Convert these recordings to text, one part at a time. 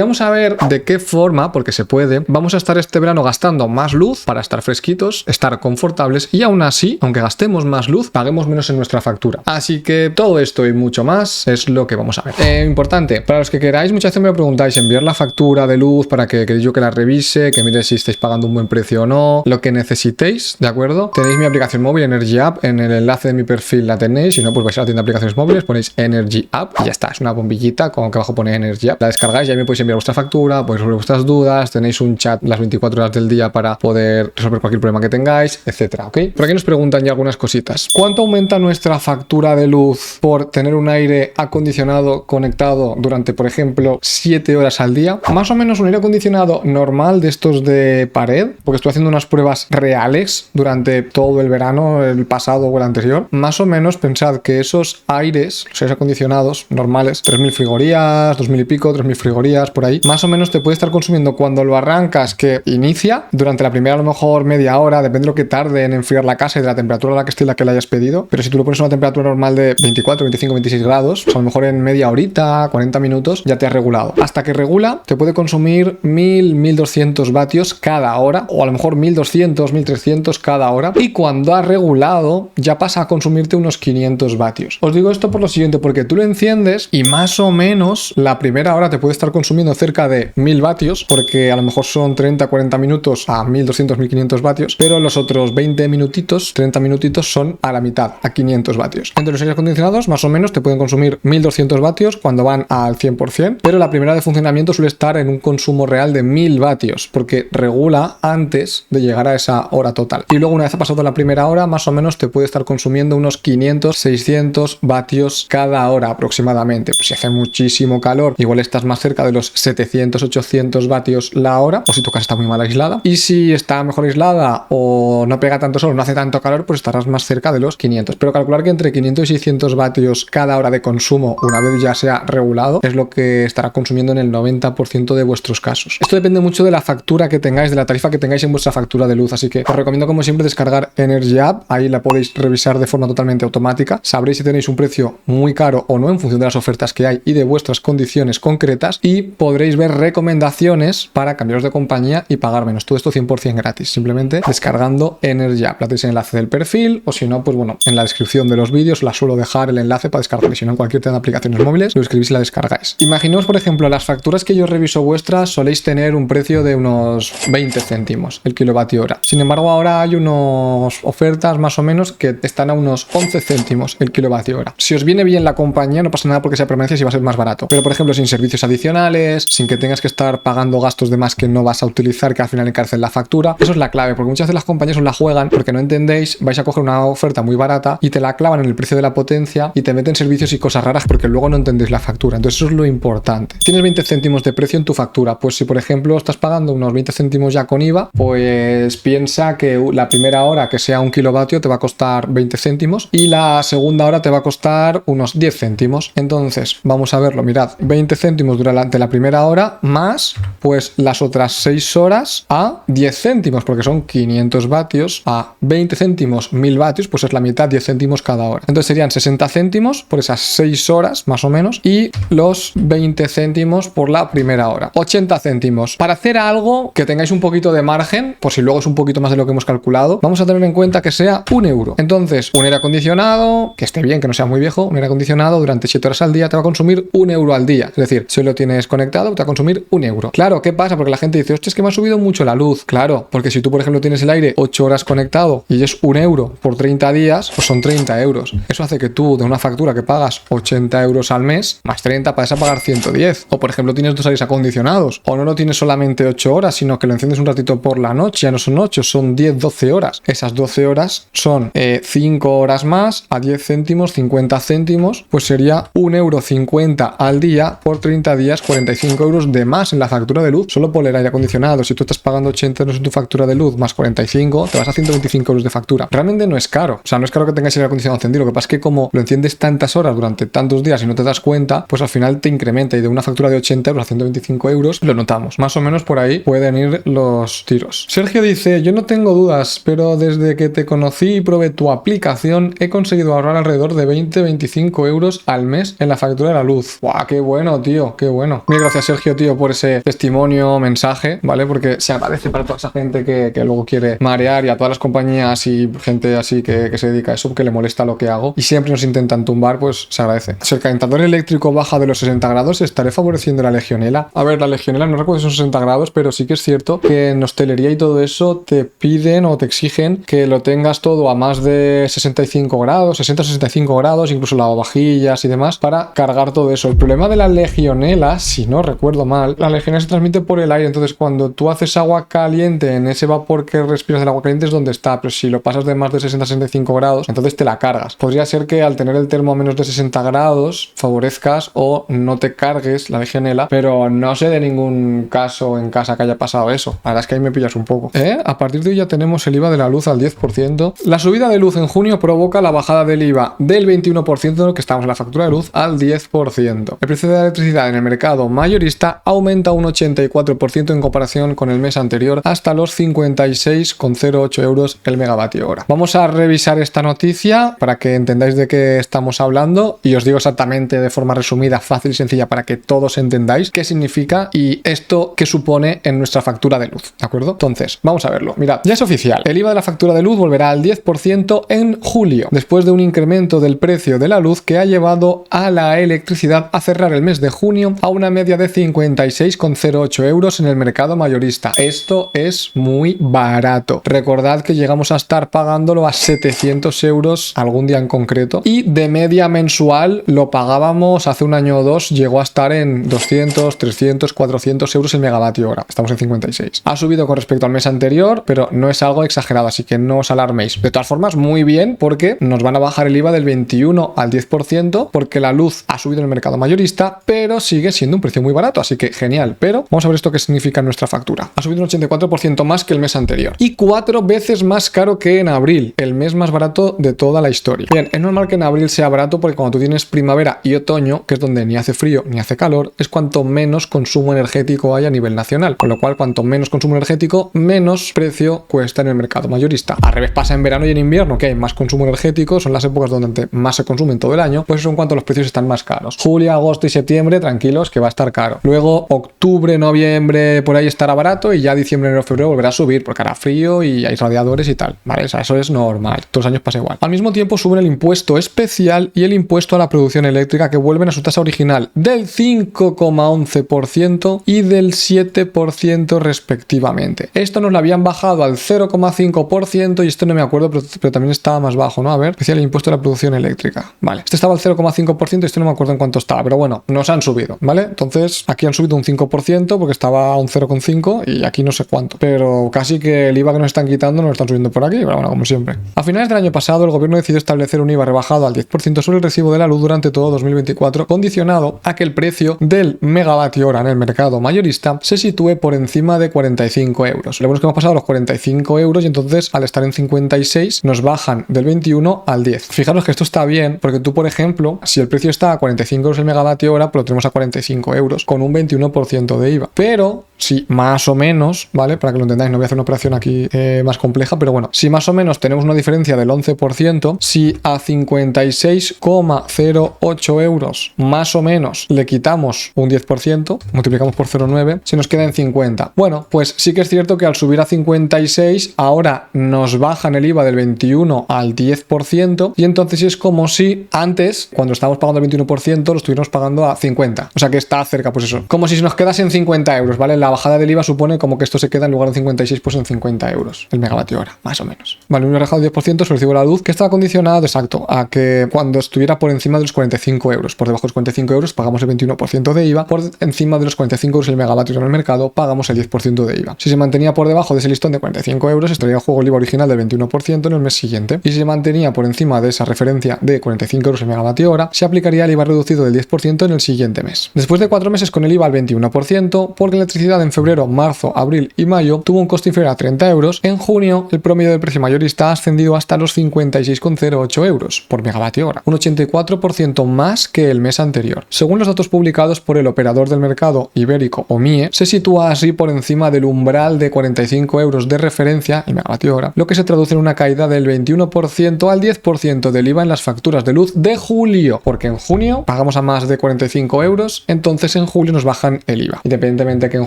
Vamos a ver de qué forma, porque se puede, vamos a estar este verano gastando más luz para estar fresquitos, estar confortables y aún así, aunque gastemos más luz, paguemos menos en nuestra factura. Así que todo esto y mucho más es lo que vamos a ver. Importante, para los que queráis, muchas veces me lo preguntáis, enviar la factura de luz para que queréis yo que la revise, que mire si estáis pagando un buen precio o no, lo que necesitéis, ¿de acuerdo? Tenéis mi aplicación móvil Energy App, en el enlace de mi perfil la tenéis, si no pues vais a la tienda de aplicaciones móviles, ponéis Energy App y ya está, es una bombillita con que abajo pone Energy App, la descargáis y ahí me podéis enviar vuestra factura, podéis resolver vuestras dudas, tenéis un chat las 24 horas del día para poder resolver cualquier problema que tengáis, etcétera, ¿ok? Por aquí nos preguntan ya algunas cositas. ¿Cuánto aumenta nuestra factura de luz por tener un aire acondicionado conectado durante, por ejemplo, 7 horas al día? Más o menos un aire acondicionado normal de estos de pared, porque estoy haciendo unas pruebas reales durante todo el verano, el pasado o el anterior. Más o menos pensad que esos aires, los aires acondicionados normales, 3000 frigorías, 2000 y pico, 3000 frigorías, por ahí, más o menos te puede estar consumiendo cuando lo arrancas, que inicia, durante la primera a lo mejor media hora, depende de lo que tarde en enfriar la casa y de la temperatura a la que esté la que la hayas pedido, pero si tú lo pones a una temperatura normal de 24, 25, 26 grados, pues a lo mejor en media horita, 40 minutos, ya te has regulado. Hasta que regula, te puede consumir 1000, 1200 vatios cada hora, o a lo mejor 1200, 1300 cada hora, y cuando ha regulado, ya pasa a consumirte unos 500 vatios. Os digo esto por lo siguiente, porque tú lo enciendes y más o menos la primera hora te puede estar consumiendo cerca de 1000 vatios, porque a lo mejor son 30, 40 minutos a 1200, 1500 vatios, pero los otros 20 minutitos, 30 minutitos son a la mitad, a 500 vatios. Entre los aires acondicionados, más o menos, te pueden consumir 1200 vatios cuando van al 100%, pero la primera de funcionamiento suele estar en un consumo real de 1000 vatios, porque regula antes de llegar a esa hora total. Y luego, una vez ha pasado la primera hora, más o menos te puede estar consumiendo unos 500, 600 vatios cada hora aproximadamente. Pues si hace muchísimo calor, igual estás más cerca de los 700, 800 vatios la hora, o si tu casa está muy mal aislada. Y si está mejor aislada o no pega tanto sol, no hace tanto calor, pues estarás más cerca de los 500. Pero calcular que entre 500 y 600 vatios cada hora de consumo, una vez ya sea regulado, es lo que estará consumiendo en el 90% de vuestros casos. Esto depende mucho de la factura que tengáis, de la tarifa que tengáis en vuestra factura de luz, así que os recomiendo como siempre descargar Energy App, ahí la podéis revisar de forma totalmente automática, sabréis si tenéis un precio muy caro o no en función de las ofertas que hay y de vuestras condiciones concretas, y podréis ver recomendaciones para cambiaros de compañía y pagar menos. Todo esto 100% gratis, simplemente descargando Energy App. La tenéis en el enlace del perfil, o si no, pues bueno, en la descripción de los vídeos la suelo dejar el enlace para descargar, y si no en cualquier tienda de aplicaciones móviles lo escribís y la descargáis. Imaginaos, por ejemplo, las facturas que yo reviso vuestras soléis tener un precio de unos 20 céntimos el kilovatio hora. Sin embargo, ahora hay unas ofertas más o menos que están a unos 11 céntimos el kilovatio hora. Si os viene bien la compañía, no pasa nada porque sea permanencia, si va a ser más barato. Pero, por ejemplo, sin servicios adicionales, sin que tengas que estar pagando gastos de más que no vas a utilizar, que al final encarecen la factura, eso es la clave, porque muchas veces las compañías os la juegan porque no entendéis, vais a coger una oferta muy barata y te la clavan en el precio de la potencia y te meten servicios y cosas raras porque luego no entendéis la factura. Entonces eso es lo importante. Tienes 20 céntimos de precio en tu factura, pues si por ejemplo estás pagando unos 20 céntimos ya con IVA, pues piensa que la primera hora que sea 1 kilovatio te va a costar 20 céntimos y la segunda hora te va a costar unos 10 céntimos. Entonces vamos a verlo, mirad, 20 céntimos durante la primera hora más pues las otras 6 horas a 10 céntimos, porque son 500 vatios a 20 céntimos, 1000 vatios, pues es la mitad, 10 céntimos cada hora. Entonces serían 60 céntimos por esas 6 horas más o menos, y los 20 céntimos por la primera hora, 80 céntimos. Para hacer algo que tengáis un poquito de margen, por si luego es un poquito más de lo que hemos calculado, vamos a tener en cuenta que sea 1 euro. Entonces, un aire acondicionado, que esté bien, que no sea muy viejo, un aire acondicionado durante 7 horas al día te va a consumir 1 euro al día. Es decir, si lo tienes conectado, te va a consumir 1 euro. Claro, ¿qué pasa? Porque la gente dice, hostia, es que me ha subido mucho la luz. Claro, porque si tú, por ejemplo, tienes el aire 8 horas conectado y es 1 euro por 30 días, pues son 30 euros. Eso hace que tú, de una factura que pagas 80 euros al mes, más 30, pasas a pagar 110. O, por ejemplo, tienes 2 aires acondicionados, o no lo tienes solamente 8 horas, sino que lo enciendes un ratito por la noche, ya no son 8, son 10, 12 horas. Esas 12 horas son 5 horas más, a 10 céntimos, 50 céntimos, pues sería 1,50 € al día por 30 días, 45 euros de más en la factura de luz, solo por el aire acondicionado. Si tú estás pagando 80 euros en tu factura de luz más 45, te vas a 125 euros de factura. Realmente no es caro, o sea, no es caro que tengáis el aire acondicionado encendido. Lo que pasa es que como lo enciendes tantas horas durante tantos días y no te das cuenta, pues al final te incrementa, y de una factura de 80 euros a 125 euros lo notamos. Más o menos por ahí pueden ir los tiros. Sergio dice, yo no tengo dudas, pero desde que te conocí y probé tu aplicación he conseguido ahorrar alrededor de 20-25 euros al mes en la factura de la luz. ¡Guau! ¡Qué bueno, tío! ¡Qué bueno! Mil gracias gracias, Sergio, tío, por ese testimonio, mensaje, ¿vale? Porque se agradece para toda esa gente que luego quiere marear y a todas las compañías y gente así que se dedica a eso, que le molesta lo que hago y siempre nos intentan tumbar, pues se agradece. Si el calentador eléctrico baja de los 60 grados, estaré favoreciendo la legionela. A ver, la legionela no recuerdo si son 60 grados, pero sí que es cierto que en hostelería y todo eso te piden o te exigen que lo tengas todo a más de 65 grados, 60-65 grados, incluso lavavajillas y demás, para cargar todo eso. El problema de la legionela, si no recuerdo mal, la legionela se transmite por el aire, entonces cuando tú haces agua caliente, en ese vapor que respiras del agua caliente es donde está, pero si lo pasas de más de 60-65 grados, entonces te la cargas. Podría ser que al tener el termo a menos de 60 grados favorezcas o no te cargues la legionela, pero no sé de ningún caso en casa que haya pasado eso. La verdad es que ahí me pillas un poco. A partir de hoy ya tenemos el IVA de la luz al 10%. La subida de luz en junio provoca la bajada del IVA del 21% que estamos en la factura de luz al 10%. El precio de la electricidad en el mercado mayorista aumenta un 84% en comparación con el mes anterior hasta los 56,08 euros el megavatio hora. Vamos a revisar esta noticia para que entendáis de qué estamos hablando y os digo exactamente de forma resumida, fácil y sencilla para que todos entendáis qué significa y esto qué supone en nuestra factura de luz, ¿de acuerdo? Entonces, vamos a verlo. Mirad, ya es oficial. El IVA de la factura de luz volverá al 10% en julio, después de un incremento del precio de la luz que ha llevado a la electricidad a cerrar el mes de junio a una media de 56,08 euros en el mercado mayorista. Esto es muy barato. Recordad que llegamos a estar pagándolo a 700 euros algún día en concreto y de media mensual lo pagábamos hace un año o dos, llegó a estar en 200, 300, 400 euros el megavatio hora. Estamos en 56. Ha subido con respecto al mes anterior, pero no es algo exagerado, así que no os alarméis. De todas formas, muy bien, porque nos van a bajar el IVA del 21 al 10%, porque la luz ha subido en el mercado mayorista, pero sigue siendo un precio muy barato, así que genial. Pero vamos a ver esto qué significa en nuestra factura. Ha subido un 84% más que el mes anterior y 4 veces más caro que en abril, el mes más barato de toda la historia. Bien, es normal que en abril sea barato porque cuando tú tienes primavera y otoño, que es donde ni hace frío ni hace calor, es cuanto menos consumo energético hay a nivel nacional, con lo cual cuanto menos consumo energético, menos precio cuesta en el mercado mayorista. Al revés pasa en verano y en invierno, que hay más consumo energético, son las épocas donde más se consume en todo el año, pues eso en cuanto los precios están más caros. Julio, agosto y septiembre, tranquilos, que va a estar caro. Luego, octubre, noviembre, por ahí estará barato y ya diciembre, enero, febrero volverá a subir porque hará frío y hay radiadores y tal, ¿vale? O sea, eso es normal, todos los años pasa igual. Al mismo tiempo suben el impuesto especial y el impuesto a la producción eléctrica que vuelven a su tasa original del 5,11% y del 7% respectivamente. Esto nos lo habían bajado al 0,5% y esto no me acuerdo, pero también estaba más bajo, ¿no? A ver, especial el impuesto a la producción eléctrica. Vale, este estaba al 0,5% y este no me acuerdo en cuánto estaba, pero bueno, nos han subido, ¿vale? Entonces, aquí han subido un 5% porque estaba a un 0,5 y aquí no sé cuánto. Pero casi que el IVA que nos están quitando nos lo están subiendo por aquí, pero bueno, como siempre. A finales del año pasado, el gobierno decidió establecer un IVA rebajado al 10% sobre el recibo de la luz durante todo 2024, condicionado a que el precio del megavatio hora en el mercado mayorista se sitúe por encima de 45 euros. Lo bueno es que hemos pasado los 45 euros y entonces al estar en 56 nos bajan del 21 al 10. Fijaros que esto está bien porque tú, por ejemplo, si el precio está a 45 euros el megavatio hora, pues lo tenemos a 45 euros con un 21% de IVA. Pero si más o menos, ¿vale? Para que lo entendáis, no voy a hacer una operación aquí más compleja, pero bueno, si más o menos tenemos una diferencia del 11%, si a 56,08 euros más o menos le quitamos un 10%, multiplicamos por 0,9, se nos queda en 50. Bueno, pues sí que es cierto que al subir a 56, ahora nos bajan el IVA del 21 al 10% y entonces es como si antes, cuando estábamos pagando el 21%, lo estuviéramos pagando a 50. O sea que está cerca, pues eso. Como si se nos quedase en 50 euros, ¿vale? La bajada del IVA supone como que esto se queda en lugar de 56, pues en 50 euros el megavatio hora, más o menos. Vale, un rebajado del 10% sobre el recibo de la luz que estaba condicionado, exacto, a que cuando estuviera por encima de los 45 euros, por debajo de los 45 euros pagamos el 21% de IVA, por encima de los 45 euros el megavatio en el mercado pagamos el 10% de IVA. Si se mantenía por debajo de ese listón de 45 euros, estaría en juego el IVA original del 21% en el mes siguiente. Y si se mantenía por encima de esa referencia de 45 euros el megavatio hora, se aplicaría el IVA reducido del 10% en el siguiente mes. Después de 4 meses con el IVA al 21%, porque la electricidad en febrero, marzo, abril y mayo tuvo un coste inferior a 30 euros, en junio el promedio del precio mayorista ha ascendido hasta los 56,08 euros por megavatio hora, un 84% más que el mes anterior. Según los datos publicados por el operador del mercado ibérico OMIE, se sitúa así por encima del umbral de 45 euros de referencia, el megavatio hora, lo que se traduce en una caída del 21% al 10% del IVA en las facturas de luz de julio, porque en junio pagamos a más de 45 euros, entonces entonces en julio nos bajan el IVA, independientemente de que en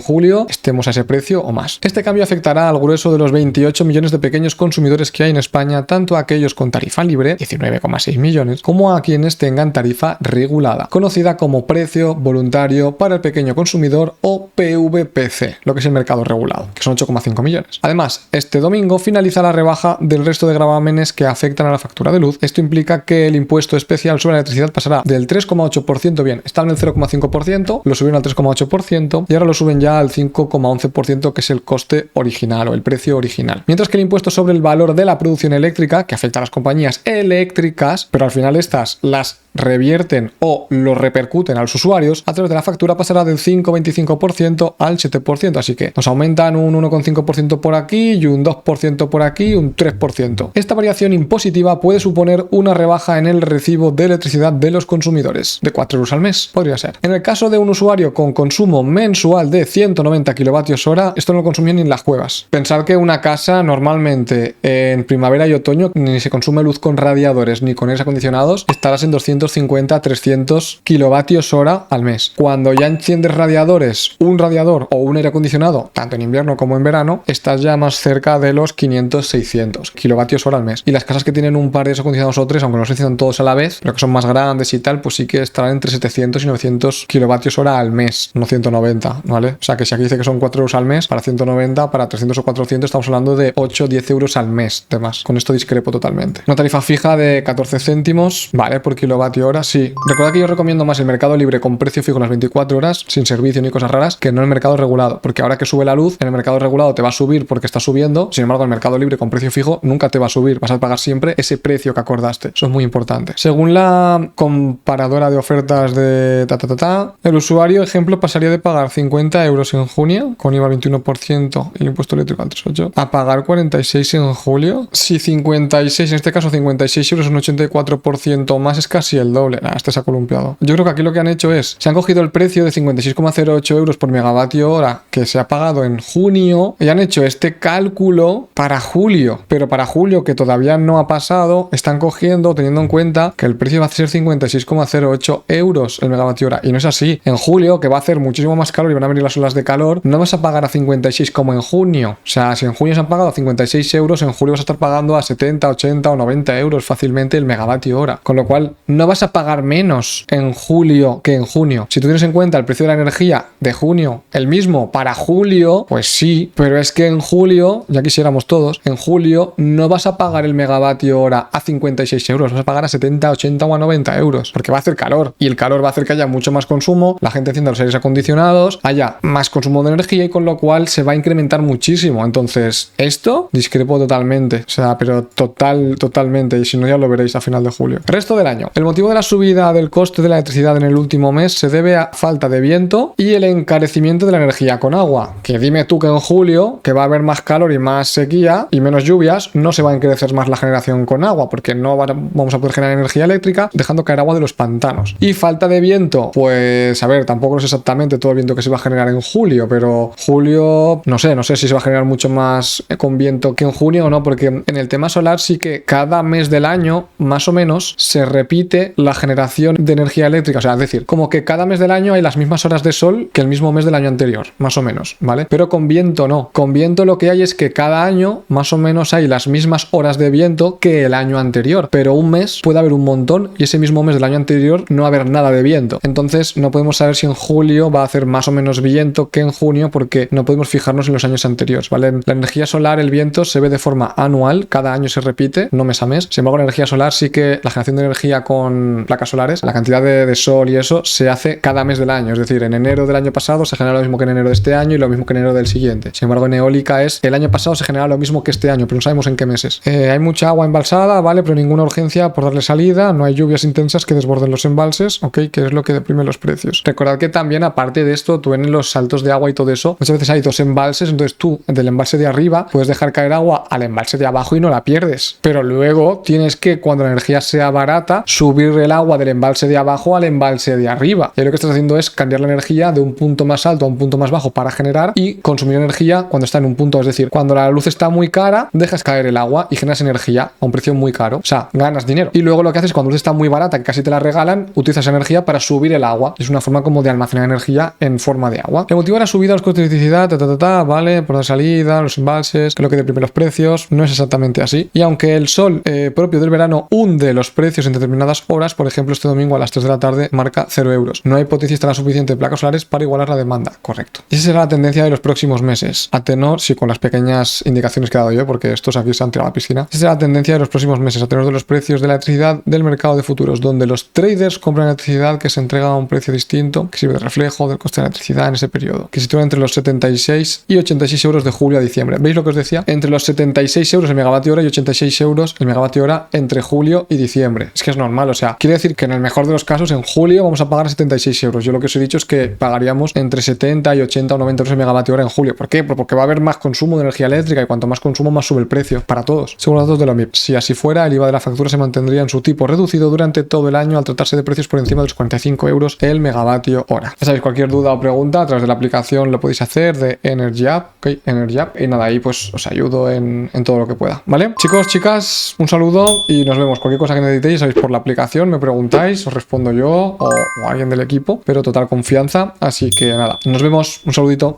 julio estemos a ese precio o más. Este cambio afectará al grueso de los 28 millones de pequeños consumidores que hay en España, tanto a aquellos con tarifa libre, 19,6 millones, como a quienes tengan tarifa regulada, conocida como precio voluntario para el pequeño consumidor o PVPC, lo que es el mercado regulado, que son 8,5 millones. Además, este domingo finaliza la rebaja del resto de gravámenes que afectan a la factura de luz. Esto implica que el impuesto especial sobre la electricidad pasará del 3,8%, bien, estaba en el 0,5%, lo subieron al 3,8% y ahora lo suben ya al 5,11%, que es el coste original o el precio original. Mientras que el impuesto sobre el valor de la producción eléctrica, que afecta a las compañías eléctricas, pero al final estas las revierten o lo repercuten a los usuarios, a través de la factura pasará del 5,25% al 7%, así que nos aumentan un 1,5% por aquí y un 2% por aquí, un 3%. Esta variación impositiva puede suponer una rebaja en el recibo de electricidad de los consumidores, de 4 euros al mes, podría ser. En el caso de un usuario con consumo mensual de 190 kWh, esto no lo consumía ni en las cuevas. Pensad que una casa normalmente en primavera y otoño ni se consume luz con radiadores ni con aires acondicionados, estarás en 250-300 kWh al mes. Cuando ya enciendes radiadores, un radiador o un aire acondicionado, tanto en invierno como en verano, estás ya más cerca de los 500-600 kWh al mes. Y las casas que tienen un par de aires acondicionados o tres, aunque no se enciendan todos a la vez, pero que son más grandes y tal, pues sí que estarán entre 700 y 900 kWh al mes, no 190, ¿vale? O sea que si aquí dice que son 4 euros al mes, para 190, para 300 o 400 estamos hablando de 8 o 10 euros al mes de más. Con esto discrepo totalmente. Una tarifa fija de 14 céntimos, ¿vale? Por kilovatio hora, sí. Recuerda que yo recomiendo más el mercado libre con precio fijo las 24 horas, sin servicio ni cosas raras, que no el mercado regulado, porque ahora que sube la luz, en el mercado regulado te va a subir porque está subiendo, sin embargo el mercado libre con precio fijo nunca te va a subir, vas a pagar siempre ese precio que acordaste. Eso es muy importante. Según la comparadora de ofertas de el usuario, ejemplo, pasaría de pagar 50 euros en junio, con IVA al 21% y el impuesto eléctrico al 3,8%, a pagar 46 en julio. Si 56, en este caso 56 euros, un 84% más, es casi el doble. Este se ha columpiado. Yo creo que aquí lo que han hecho es, se han cogido el precio de 56,08 euros por megavatio hora que se ha pagado en junio y han hecho este cálculo para julio, pero para julio, que todavía no ha pasado, están cogiendo, teniendo en cuenta que el precio va a ser 56,08 euros el megavatio hora, y no es así. En julio, que va a hacer muchísimo más calor y van a venir las olas de calor, no vas a pagar a 56 como en junio. O sea, si en junio se han pagado a 56 euros, en julio vas a estar pagando a 70, 80 o 90 euros fácilmente el megavatio hora, con lo cual no vas a pagar menos en julio que en junio. Si tú tienes en cuenta el precio de la energía de junio, el mismo para julio, pues sí, pero es que en julio, ya quisiéramos todos, en julio no vas a pagar el megavatio hora a 56 euros, vas a pagar a 70, 80 o a 90 euros, porque va a hacer calor, y el calor va a hacer que haya mucho más consumo, la gente encienda los aires acondicionados, haya más consumo de energía, y con lo cual se va a incrementar muchísimo. Entonces, esto discrepo totalmente, o sea, pero totalmente, y si no ya lo veréis a final de julio. Resto del año. El motivo de la subida del coste de la electricidad en el último mes se debe a falta de viento y el encarecimiento de la energía con agua, que dime tú que en julio, que va a haber más calor y más sequía y menos lluvias, no se va a encarecer más la generación con agua, porque no vamos a poder generar energía eléctrica dejando caer agua de los pantanos. Y falta de viento, pues a ver, tampoco sé exactamente todo el viento que se va a generar en julio, pero julio no sé si se va a generar mucho más con viento que en junio o no, porque en el tema solar sí que cada mes del año más o menos se repite la generación de energía eléctrica, o sea, es decir, como que cada mes del año hay las mismas horas de sol que el mismo mes del año anterior, más o menos, ¿vale? Pero con viento no. Con viento lo que hay es que cada año más o menos hay las mismas horas de viento que el año anterior, pero un mes puede haber un montón y ese mismo mes del año anterior no va a haber nada de viento. Entonces no podemos saber si en julio va a hacer más o menos viento que en junio, porque no podemos fijarnos en los años anteriores, ¿vale? La energía solar, el viento se ve de forma anual, cada año se repite, no mes a mes. Sin embargo, la energía solar sí que la generación de energía con placas solares, la cantidad de sol y eso se hace cada mes del año, es decir, en enero del año pasado se genera lo mismo que en enero de este año y lo mismo que en enero del siguiente. Sin embargo, en eólica es el año pasado se genera lo mismo que este año, pero no sabemos en qué meses. Hay mucha agua embalsada, ¿vale? Pero ninguna urgencia por darle salida, no hay lluvias intensas que desborden los embalses, ¿ok? Que es lo que deprime los precios. Recordad que también, aparte de esto, tú en los saltos de agua y todo eso, muchas veces hay dos embalses, entonces tú del embalse de arriba puedes dejar caer agua al embalse de abajo y no la pierdes, pero luego tienes que, cuando la energía sea barata, subir subir el agua del embalse de abajo al embalse de arriba. Y lo que estás haciendo es cambiar la energía de un punto más alto a un punto más bajo para generar y consumir energía cuando está en un punto, es decir, cuando la luz está muy cara, dejas caer el agua y generas energía a un precio muy caro, o sea, ganas dinero. Y luego lo que haces cuando la luz está muy barata, que casi te la regalan, utilizas energía para subir el agua. Es una forma como de almacenar energía en forma de agua. El motivo de la subida de los costes de electricidad, vale, por la salida, los embalses, que es lo que deprime los precios, no es exactamente así. Y aunque el sol propio del verano hunde los precios en determinadas horas, por ejemplo, este domingo a las 3 de la tarde marca 0 euros. No hay potencia instalada suficiente de placas solares para igualar la demanda. Correcto. Y esa será la tendencia de los próximos meses. A tenor, sí, con las pequeñas indicaciones que he dado yo, porque estos aquí se han tirado a la piscina. Esa será la tendencia de los próximos meses, a tenor de los precios de la electricidad del mercado de futuros, donde los traders compran electricidad que se entrega a un precio distinto, que sirve de reflejo del coste de la electricidad en ese periodo, que se sitúa entre los 76 y 86 euros de julio a diciembre. ¿Veis lo que os decía? Entre los 76 euros el megavatio hora y 86 euros el megavatio hora entre julio y diciembre. Es que es normal, o sea, quiere decir que en el mejor de los casos en julio vamos a pagar 76 euros. Yo lo que os he dicho es que pagaríamos entre 70 y 80 o 90 euros el megavatio hora en julio. ¿Por qué? Porque va a haber más consumo de energía eléctrica y cuanto más consumo más sube el precio para todos. Según los datos de la OMIP, si así fuera, el IVA de la factura se mantendría en su tipo reducido durante todo el año al tratarse de precios por encima de los 45 euros el megavatio hora. Ya sabéis, cualquier duda o pregunta a través de la aplicación lo podéis hacer de Energy App, ok, Energy App, y nada, ahí pues os ayudo en todo lo que pueda, ¿vale? Chicos, chicas, un saludo y nos vemos. Cualquier cosa que necesitéis, sabéis, por la aplicación me preguntáis, os respondo yo o alguien del equipo, pero total confianza, así que nada, nos vemos, un saludito.